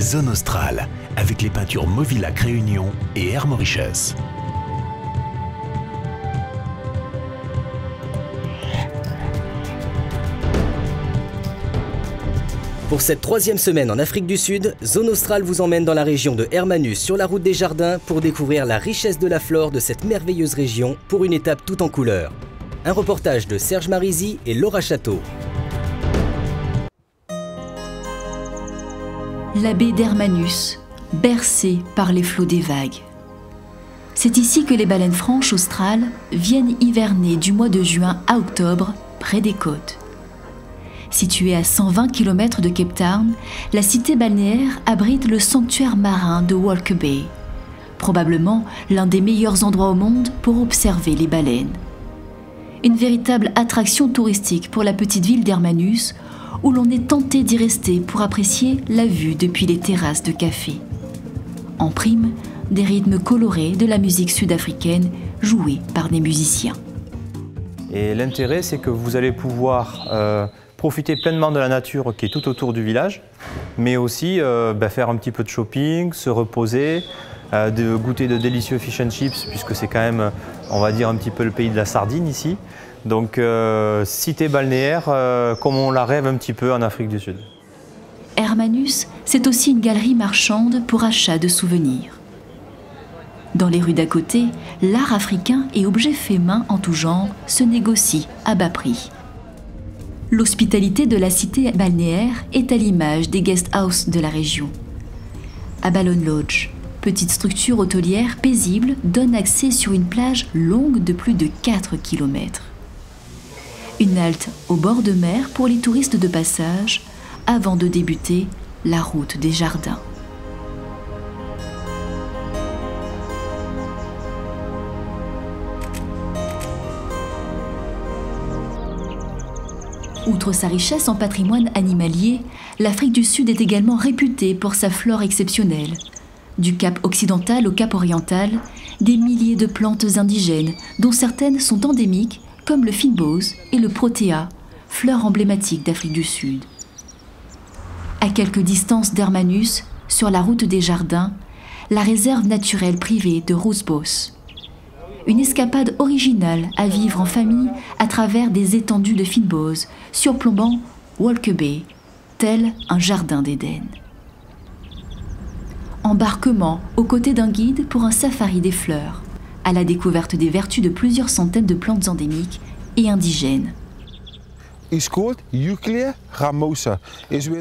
Zone Australe, avec les peintures Movilac Réunion et Air Mauritius. Pour cette 3e semaine en Afrique du Sud, Zone Australe vous emmène dans la région de Hermanus sur la route des Jardins pour découvrir la richesse de la flore de cette merveilleuse région pour une étape tout en couleurs. Un reportage de Serge Marisy et Laura Château. La baie d'Hermanus, bercée par les flots des vagues. C'est ici que les baleines franches australes viennent hiverner du mois de juin à octobre près des côtes. Située à 120 km de Cape Town, la cité balnéaire abrite le sanctuaire marin de Walker Bay, probablement l'un des meilleurs endroits au monde pour observer les baleines. Une véritable attraction touristique pour la petite ville d'Hermanus, où l'on est tenté d'y rester pour apprécier la vue depuis les terrasses de café. En prime, des rythmes colorés de la musique sud-africaine joués par des musiciens. Et l'intérêt, c'est que vous allez pouvoir profiter pleinement de la nature qui est tout autour du village, mais aussi faire un petit peu de shopping, se reposer, de goûter de délicieux fish and chips, puisque c'est quand même, on va dire, un petit peu le pays de la sardine ici. Donc cité balnéaire comme on la rêve un petit peu en Afrique du Sud. Hermanus, c'est aussi une galerie marchande pour achat de souvenirs. Dans les rues d'à côté, l'art africain et objets faits main en tout genre se négocient à bas prix. L'hospitalité de la cité balnéaire est à l'image des guest house de la région. Abalone Lodge, petite structure hôtelière paisible, donne accès sur une plage longue de plus de 4 km. Une halte au bord de mer pour les touristes de passage, avant de débuter la route des Jardins. Outre sa richesse en patrimoine animalier, l'Afrique du Sud est également réputée pour sa flore exceptionnelle. Du Cap occidental au Cap oriental, des milliers de plantes indigènes, dont certaines sont endémiques, comme le fynbos et le protea, fleurs emblématiques d'Afrique du Sud. À quelques distances d'Hermanus, sur la route des Jardins, la réserve naturelle privée de Roosbos. Une escapade originale à vivre en famille à travers des étendues de fynbos, surplombant Walker Bay, tel un jardin d'Éden. Embarquement aux côtés d'un guide pour un safari des fleurs, à la découverte des vertus de plusieurs centaines de plantes endémiques et indigènes.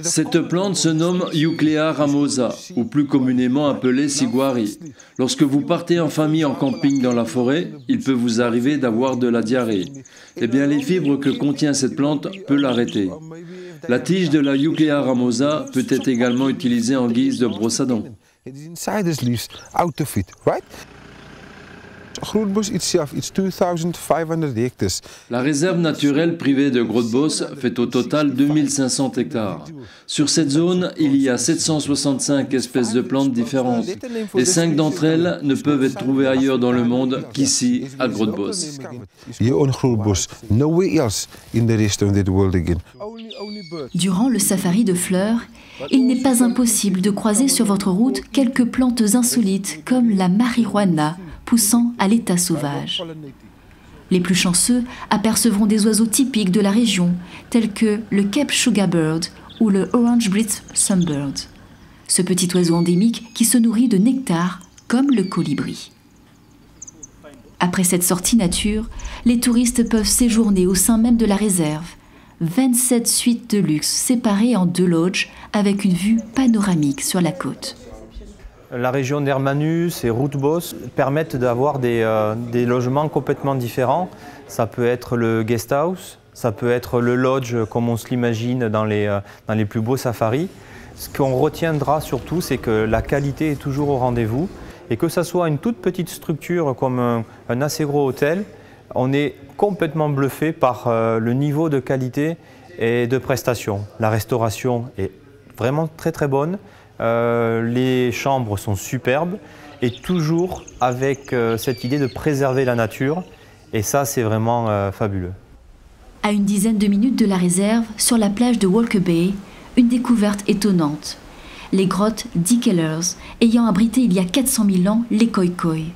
Cette plante se nomme Euclea ramosa, ou plus communément appelée siguari. Lorsque vous partez en famille en camping dans la forêt, il peut vous arriver d'avoir de la diarrhée. Eh bien, les fibres que contient cette plante peuvent l'arrêter. La tige de la Euclea ramosa peut être également utilisée en guise de brosse à dents. La réserve naturelle privée de Grootbos fait au total 2500 hectares. Sur cette zone, il y a 765 espèces de plantes différentes et 5 d'entre elles ne peuvent être trouvées ailleurs dans le monde qu'ici, à Grootbos. Durant le safari de fleurs, il n'est pas impossible de croiser sur votre route quelques plantes insolites comme la marijuana, poussant à l'état sauvage. Les plus chanceux apercevront des oiseaux typiques de la région, tels que le Cape Sugarbird ou le Orange-Breast Sunbird. Ce petit oiseau endémique qui se nourrit de nectar comme le colibri. Après cette sortie nature, les touristes peuvent séjourner au sein même de la réserve. 27 suites de luxe séparées en 2 lodges avec une vue panoramique sur la côte. La région d'Hermanus et Roosbos permettent d'avoir des logements complètement différents. Ça peut être le guest house, ça peut être le lodge comme on se l'imagine dans les plus beaux safaris. Ce qu'on retiendra surtout, c'est que la qualité est toujours au rendez-vous et que ce soit une toute petite structure comme un assez gros hôtel, on est complètement bluffé par le niveau de qualité et de prestation. La restauration est vraiment très très bonne. Les chambres sont superbes et toujours avec cette idée de préserver la nature et ça c'est vraiment fabuleux. À une dizaine de minutes de la réserve, sur la plage de Walker Bay, une découverte étonnante. Les grottes d'Ikellers, ayant abrité il y a 400 000 ans les Khoikhoi.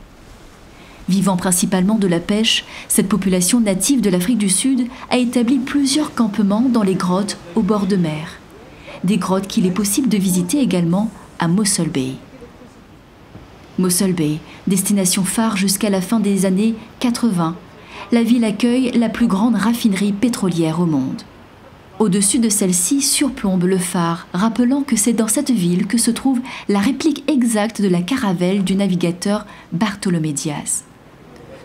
Vivant principalement de la pêche, cette population native de l'Afrique du Sud a établi plusieurs campements dans les grottes au bord de mer. Des grottes qu'il est possible de visiter également à Mossel Bay. Mossel Bay, destination phare jusqu'à la fin des années 80, la ville accueille la plus grande raffinerie pétrolière au monde. Au-dessus de celle-ci surplombe le phare, rappelant que c'est dans cette ville que se trouve la réplique exacte de la caravelle du navigateur Bartolomé Dias.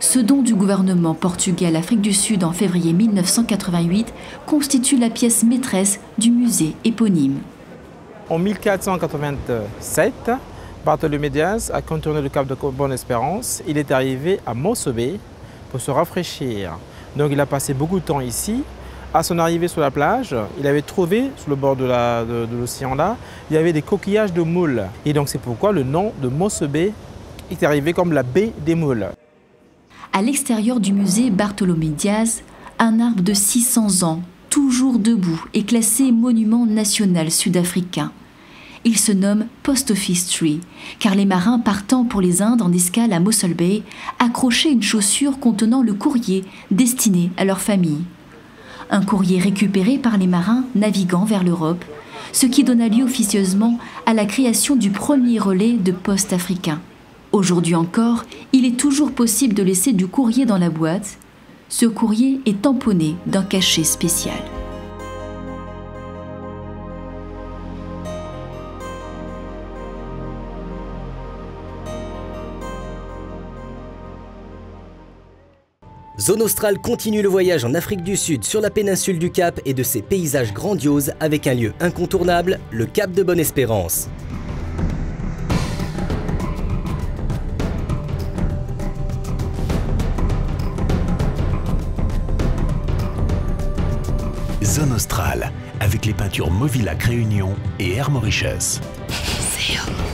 Ce don du gouvernement portugais à l'Afrique du Sud en février 1988 constitue la pièce maîtresse du musée éponyme. En 1487, Bartolomé Dias a contourné le cap de Bonne-Espérance. Il est arrivé à Mossel Bay pour se rafraîchir. Donc il a passé beaucoup de temps ici. À son arrivée sur la plage, il avait trouvé, sur le bord de l'océan là, il y avait des coquillages de moules. Et donc c'est pourquoi le nom de Mossel Bay est arrivé comme la baie des moules. À l'extérieur du musée Bartolomé Dias, un arbre de 600 ans, toujours debout, est classé monument national sud-africain. Il se nomme Post Office Tree, car les marins partant pour les Indes en escale à Mossel Bay accrochaient une chaussure contenant le courrier destiné à leur famille. Un courrier récupéré par les marins naviguant vers l'Europe, ce qui donna lieu officieusement à la création du premier relais de poste africain. Aujourd'hui encore, il est toujours possible de laisser du courrier dans la boîte. Ce courrier est tamponné d'un cachet spécial. Zone Australe continue le voyage en Afrique du Sud sur la péninsule du Cap et de ses paysages grandioses avec un lieu incontournable, le Cap de Bonne-Espérance. Zone Australe, avec les peintures Mauvillac Réunion et Air Mauritius. CO.